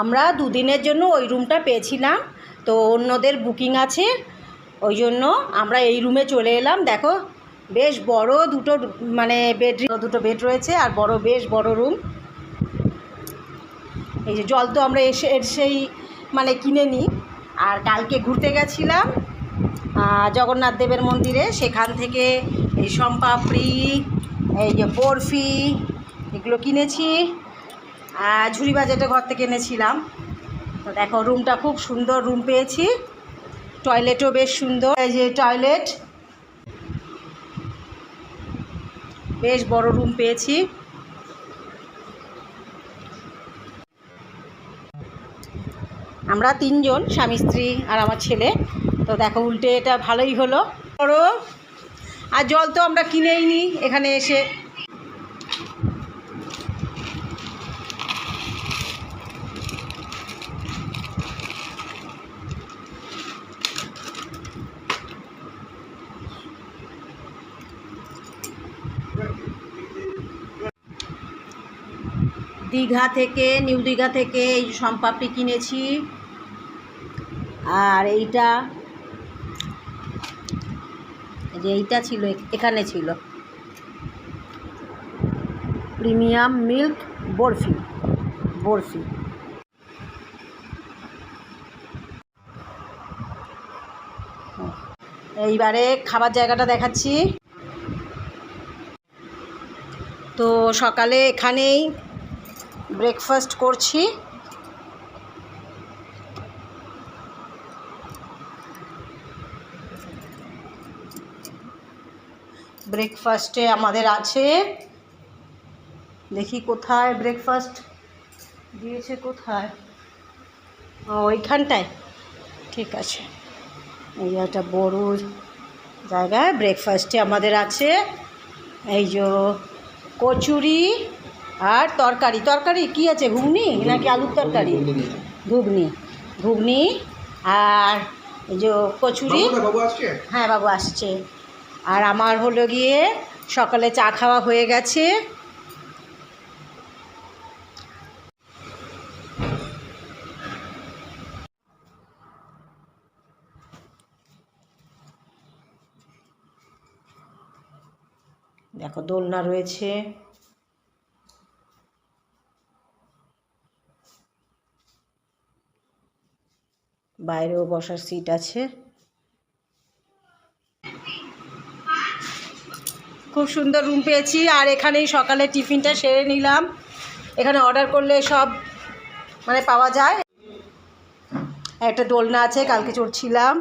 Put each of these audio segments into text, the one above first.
আমরা দুদিনের জন্য ওই রুমটা পেয়েছিলাম, তো অন্যদের বুকিং আছে, ওই জন্য আমরা এই রুমে চলে এলাম। দেখো বেশ বড় দুটো মানে দুটো বেড রয়েছে আর বেশ বড় রুম। এই যে জল তো আমরা এসেই মানে কিনে নিই। আর কালকে ঘুরতে গেছিলাম জগন্নাথ দেবের মন্দিরে, সেখান থেকে এই শনপাপড়ি, এই যে বরফি, এগুলো কিনেছি। ঝুড়ি বাজেটে ঘর থেকে এনেছিলাম। তো দেখো রুমটা খুব সুন্দর রুম পেয়েছি, টয়লেটও বেশ সুন্দর। এই যে টয়লেট, বেশ বড় রুম পেয়েছি। আমরা তিনজন, স্বামী স্ত্রী আর আমার ছেলে। তো দেখো উল্টে এটা ভালোই হলো। আর জল তো আমরা কিনেই নিই এখানে এসে। দীঘা থেকে, নিউ দীঘা থেকে এই শনপাপড়ি কিনেছি। আর এইটা ছিল, এখানে ছিল প্রিমিয়াম মিল্ক বরফি। এইবারে খাবার জায়গাটা দেখাচ্ছি। তো সকালে এখানেই ব্রেকফাস্ট করছি। ব্রেকফাস্টে আমাদের আছে, দেখি কোথায় ব্রেকফাস্ট দিয়েছে, কোথায়, ওইখানটায়, ঠিক আছে। এই একটা বড় জায়গায় ব্রেকফাস্টে আমাদের আছে এই যে কচুরি আর তরকারি কি আছে, ঘুগনি নাকি আলুর তরকারি? ঘুগনি আর এই যে কচুরি। হ্যাঁ বাবু আসছে। আর আমার হলো গিয়ে সকালে চা খাওয়া হয়ে গেছে। দেখো দোলনা রয়েছে, বাইরেও বসার সিট আছে। খুব সুন্দর রুম পেয়েছি। আর এখানেই সকালে টিফিনটা সেরে নিলাম। এখানে অর্ডার করলে সব মানে পাওয়া যায়। একটা দোলনা আছে, কালকে চড়ছিলাম।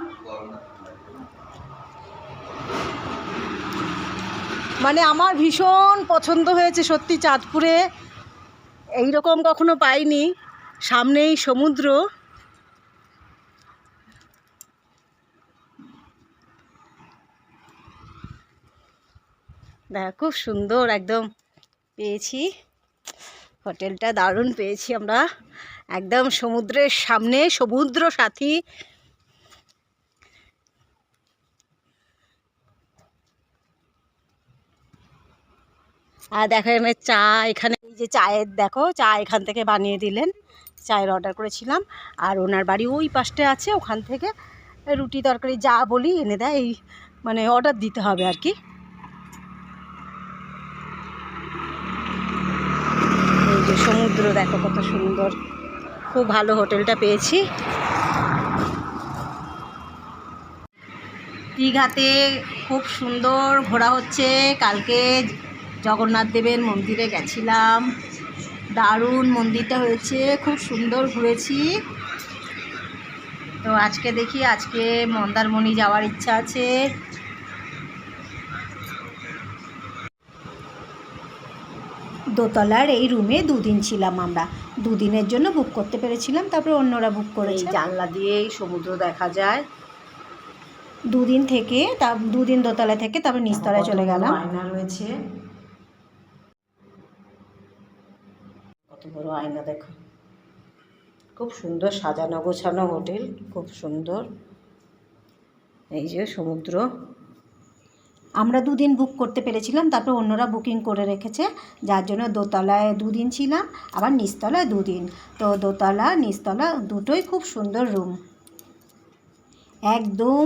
মানে আমার ভীষণ পছন্দ হয়েছে সত্যি, চাঁদপুরে এইরকম কখনো পাইনি। সামনেই সমুদ্র, দেখ খুব সুন্দর একদম পেয়েছি। হোটেলটা দারুণ পেয়েছি আমরা, একদম সমুদ্রের সামনে, সমুদ্র সাথী। আর দেখো এখানে চা, এখানে এই যে চায়ের দেখো চা এখান থেকে বানিয়ে দিলেন। চায়ের অর্ডার করেছিলাম। আর ওনার বাড়ি ওই পাশটা আছে, ওখান থেকে রুটি তরকারি যা বলি এনে দেয়। এই মানে অর্ডার দিতে হবে আর কি। এই যে সমুদ্র দেখো কত সুন্দর, খুব ভালো হোটেলটা পেয়েছি। দীঘাতে খুব সুন্দর ঘোরা হচ্ছে। কালকে জগন্নাথ দেবের মন্দিরে গেছিলাম, দারুণ মন্দিরটা হয়েছে, খুব সুন্দর ঘুরেছি। তো আজকে দেখি, আজকে মন্দারমণি যাওয়ার ইচ্ছা আছে। দোতলার এই রুমে দুদিন ছিলাম আমরা, দুদিনের জন্য বুক করতে পেরেছিলাম, তারপরে অন্যরা বুক করেছে। জানলা দিয়েই সমুদ্র দেখা যায়। দুদিন থেকে দুদিন দোতলা থেকে তারপর নিচতলায় চলে গেলাম। আয়না রয়েছে, কত বড় আয়না দেখো, খুব সুন্দর সাজানো গোছানো হোটেল, খুব সুন্দর। এই যে সমুদ্র, আমরা 2 দিন বুক করতে পেরেছিলাম, তারপর অন্যরা বুকিং করে রেখেছে, যার জন্য দোতলায় 2 দিন ছিলাম, আবার নিচতলায় 2 দিন। তো দোতলা নিচতলা দুটোই খুব সুন্দর রুম, একদম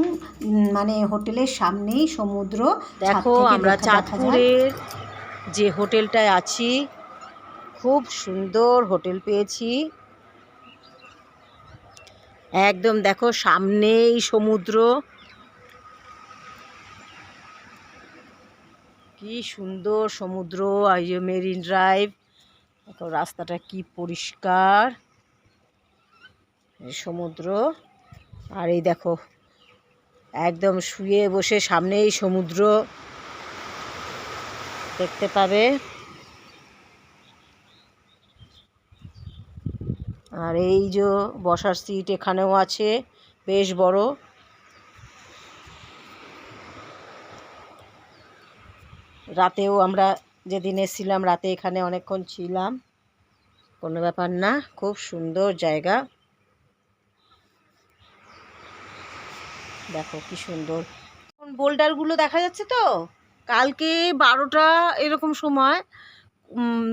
মানে হোটেলের সামনেই সমুদ্র। দেখো আমরা চাঁদপুরের যে হোটেলটায় আছি, খুব সুন্দর হোটেল পেয়েছি। একদম দেখো সামনেই সমুদ্র, কি সুন্দর সমুদ্র। আর এই মেরিন ড্রাইভ, দেখো রাস্তাটা কি পরিষ্কার, সমুদ্র। আর এই দেখো একদম শুয়ে বসে সামনেই সমুদ্র দেখতে পাবে। আর এই যে বসার সিট এখানেও আছে, বেশ বড়। রাতেও আমরা যেদিন এসেছিলাম রাতে এখানে অনেকক্ষণ ছিলাম, কোনো ব্যাপার না, খুব সুন্দর জায়গা। দেখো কি সুন্দর বোল্ডারগুলো দেখা যাচ্ছে। তো কালকে 12টা এরকম সময়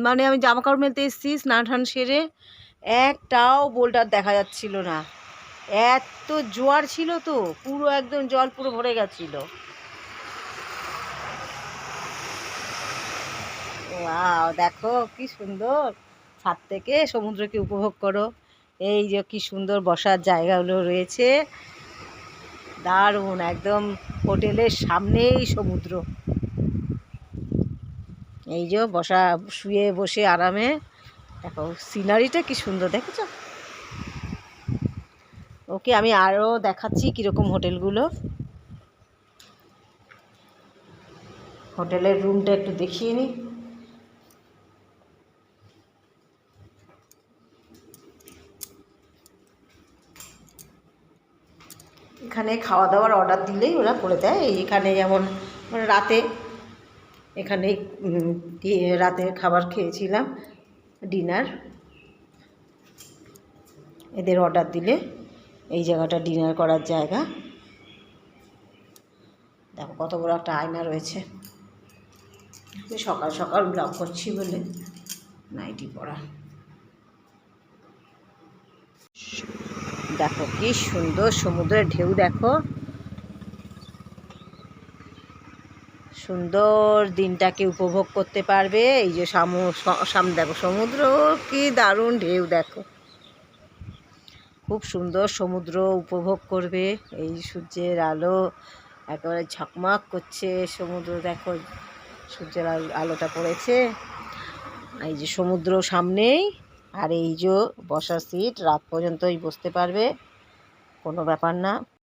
মানে আমি জামা কাপড় মেলতে এসেছি, স্নান টান সেরে, একটাও বোল্ডার দেখা যাচ্ছিল না। এত জোয়ার ছিল, তো পুরো একদম জল পুরো ভরে গেছিলো। ওয়াও, দেখো কি সুন্দর, ছাদ থেকে সমুদ্রকে উপভোগ করো। এই যে কি সুন্দর বসার জায়গাগুলো রয়েছে, দারুণ, একদম হোটেলের সামনেই সমুদ্র। এই যে বসা, শুয়ে বসে আরামে দেখো সিনারিটা কি সুন্দর, দেখেছ? ওকে, আমি আরও দেখাচ্ছি কীরকম হোটেলগুলো। হোটেলের রুমটা একটু দেখিয়ে নিই। এখানে খাওয়া দাওয়ার অর্ডার দিলেই ওরা করে দেয়। এখানে যেমন রাতে এখানে রাতের খাবার খেয়েছিলাম, ডিনার। এদের অর্ডার দিলে এই জায়গাটা ডিনার করার জায়গা। দেখো কত বড় একটা আয়না রয়েছে। সকাল সকাল ব্লগ করছি বলে নাইটি পরা। দেখো কি সুন্দর সমুদ্রের ঢেউ, দেখো সুন্দর দিনটাকে উপভোগ করতে পারবে। এই যে সামনে দেখো সমুদ্র, কি দারুণ ঢেউ, দেখো খুব সুন্দর সমুদ্র উপভোগ করবে। এই সূর্যের আলো একেবারে ঝকমক করছে সমুদ্র, দেখো সূর্যের আলোটা পড়েছে। এই যে সমুদ্র সামনেই, আর এই যে বসার সিট, রাত পর্যন্তই বসতে পারবে, কোনো ব্যাপার না।